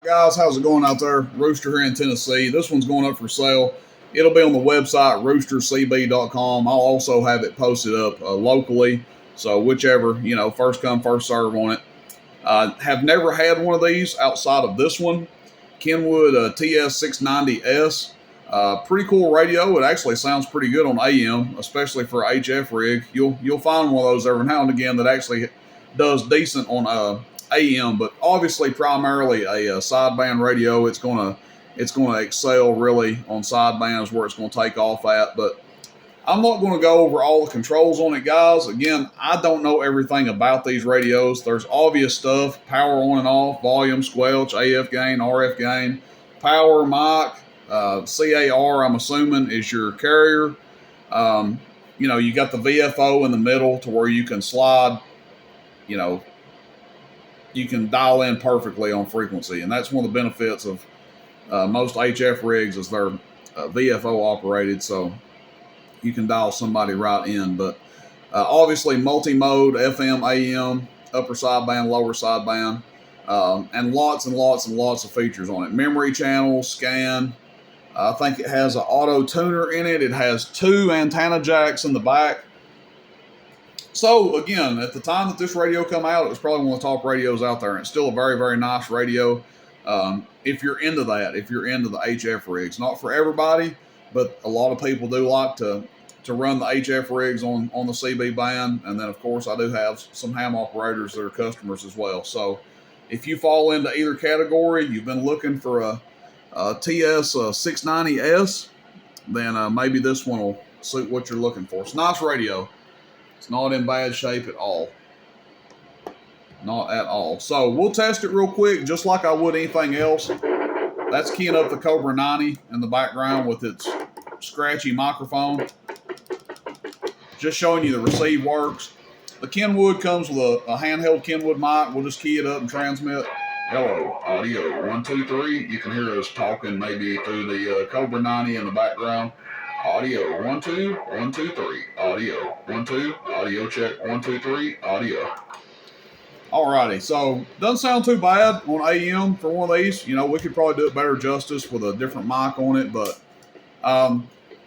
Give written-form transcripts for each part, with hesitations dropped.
Guys, how's it going out there? Rooster here in Tennessee. This one's going up for sale. It'll be on the website roostercb.com. I'll also have it posted up locally, so whichever, first come first serve on it. Have never had one of these outside of this one, Kenwood TS-690s. Pretty cool radio. It actually sounds pretty good on AM, especially for HF rig. You'll find one of those every now and again that actually does decent on AM, but obviously primarily a sideband radio. It's gonna excel really on sidebands where it's gonna take off at. But I'm not going to go over all the controls on it, guys. Again, I don't know everything about these radios. There's obvious stuff: power on and off, volume, squelch, AF gain, RF gain, power, mic, CAR. I'm assuming is your carrier. You got the VFO in the middle to where you can slide. You can dial in perfectly on frequency, and that's one of the benefits of most HF rigs is they're VFO operated, so you can dial somebody right in. But obviously multi-mode, FM, AM, upper sideband, lower sideband, and lots of features on it. Memory channel, scan. I think it has an auto tuner in it. It has 2 antenna jacks in the back. So again, at the time that this radio come out, it was probably one of the top radios out there, and it's still a very, very nice radio. If you're into that, if you're into the HF rigs, not for everybody, but a lot of people do like to run the HF rigs on the CB band. And then of course I do have some ham operators that are customers as well. So if you fall into either category, you've been looking for a TS-690s, then maybe this one will suit what you're looking for. It's a nice radio. It's not in bad shape at all. Not at all. So we'll test it real quick, just like I would anything else. That's keying up the Cobra 90 in the background with its scratchy microphone. Just showing you the receive works. The Kenwood comes with a handheld Kenwood mic. We'll just key it up and transmit. Hello, audio 1, 2, 3. You can hear us talking maybe through the Cobra 90 in the background. Audio 1, 2, 1, 2, 3. Audio 1, 2. Audio check 1, 2, 3. Audio. Alrighty, so doesn't sound too bad on AM for one of these. We could probably do it better justice with a different mic on it, but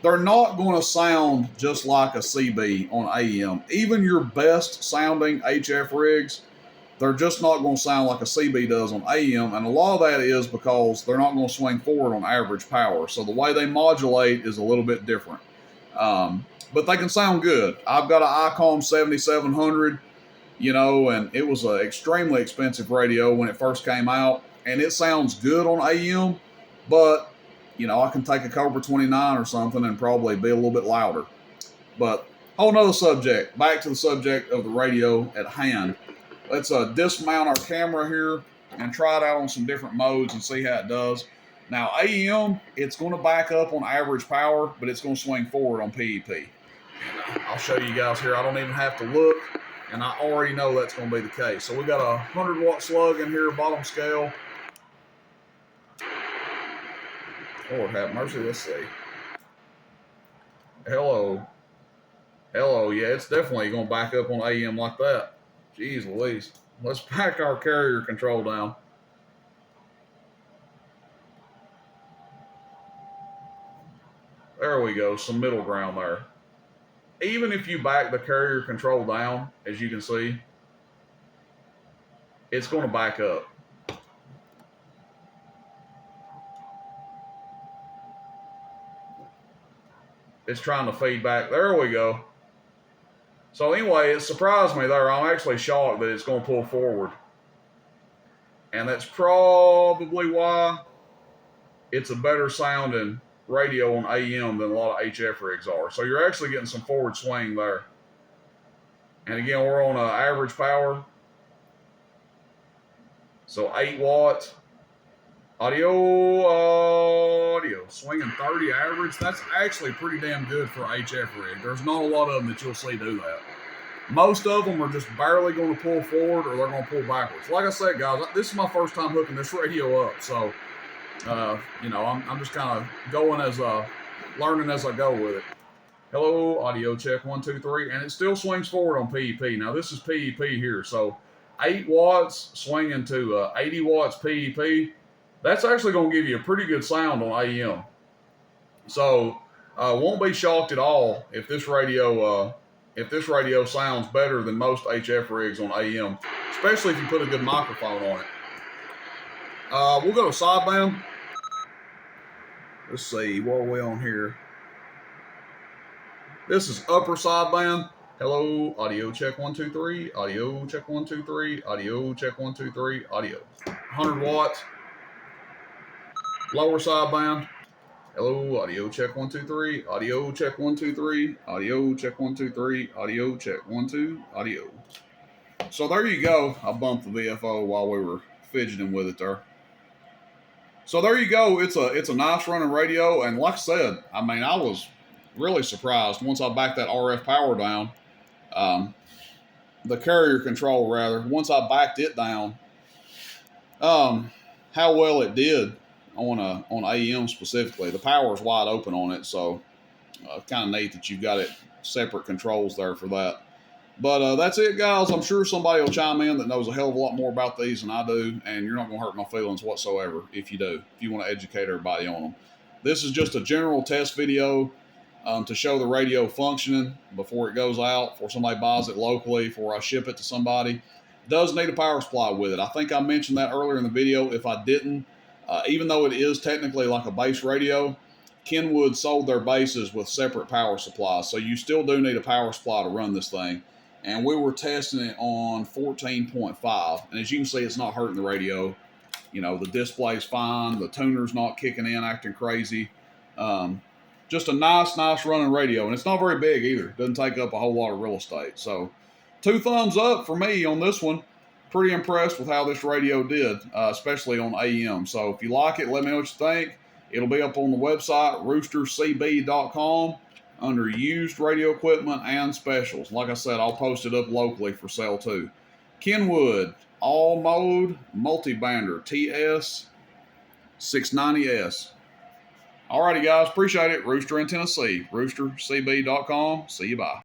they're not going to sound just like a CB on AM. Even your best sounding HF rigs, they're just not going to sound like a CB does on AM, and a lot of that is because they're not going to swing forward on average power. So the way they modulate is a little bit different. But they can sound good. I've got an ICOM 7700, and it was an extremely expensive radio when it first came out, and it sounds good on AM, but I can take a Cobra 29 or something and probably be a little bit louder. But whole nother subject. Back to the subject of the radio at hand. Let's dismount our camera here and try it out on some different modes and see how it does. Now, AM, it's going to back up on average power, but it's going to swing forward on PEP. I'll show you guys here. I don't even have to look, and I already know that's going to be the case. So we got a 100-watt slug in here, bottom scale. Lord have mercy, let's see. Hello. Yeah, it's definitely going to back up on AM like that. Jeez Louise. Let's back our carrier control down. There we go, some middle ground there. Even if you back the carrier control down, as you can see, it's going to back up. It's trying to feed back. There we go. So anyway, it surprised me there. I'm actually shocked that it's going to pull forward. And that's probably why it's a better sounding radio on AM than a lot of HF rigs are. So you're actually getting some forward swing there. And again, we're on average power. So 8 watts. Audio, swinging 30 average. That's actually pretty damn good for an HF rig. There's not a lot of them that you'll see do that. Most of them are just barely going to pull forward or they're going to pull backwards. Like I said, guys, this is my first time hooking this radio up. So, I'm just kind of going learning as I go with it. Hello, audio check, 1, 2, 3. And it still swings forward on PEP. Now, this is PEP here. So, 8 watts swinging to 80 watts PEP. that's actually going to give you a pretty good sound on AM. So won't be shocked at all if this radio sounds better than most HF rigs on AM, especially if you put a good microphone on it. We'll go to sideband. Let's see, what are we on here? This is upper sideband. Hello, audio check 1 2 3. Audio check 1 2 3. Audio check 1 2 3. Audio 100 watts. Lower sideband. Hello, audio check 1 2 3. Audio check 1 2 3. Audio check 1 2 3. Audio check 1 2. Audio. So there you go. I bumped the VFO while we were fidgeting with it there. So there you go. It's a nice running radio, and like I said, I mean, I was really surprised once I backed that RF power down. The carrier control rather. Once I backed it down, how well it did on AM specifically. The power is wide open on it, so kind of neat that you've got it separate controls there for that. But that's it, guys. I'm sure somebody will chime in that knows a hell of a lot more about these than I do, and you're not going to hurt my feelings whatsoever if you do, if you want to educate everybody on them. This is just a general test video to show the radio functioning before it goes out, before somebody buys it locally, before I ship it to somebody. It does need a power supply with it. I think I mentioned that earlier in the video. If I didn't, even though it is technically like a base radio, Kenwood sold their bases with separate power supplies, so you still do need a power supply to run this thing. And we were testing it on 14.5, and as you can see, it's not hurting the radio. You know, the display's fine, the tuner's not kicking in, acting crazy. Just a nice running radio, and it's not very big either. Doesn't take up a whole lot of real estate. So 2 thumbs up for me on this one. Pretty impressed with how this radio did, especially on AM. So if you like it, let me know what you think. It'll be up on the website, roostercb.com, under used radio equipment and specials. Like I said, I'll post it up locally for sale too. Kenwood all-mode multi-bander TS-690s. Alrighty, guys. Appreciate it. Rooster in Tennessee. Roostercb.com. See you. Bye.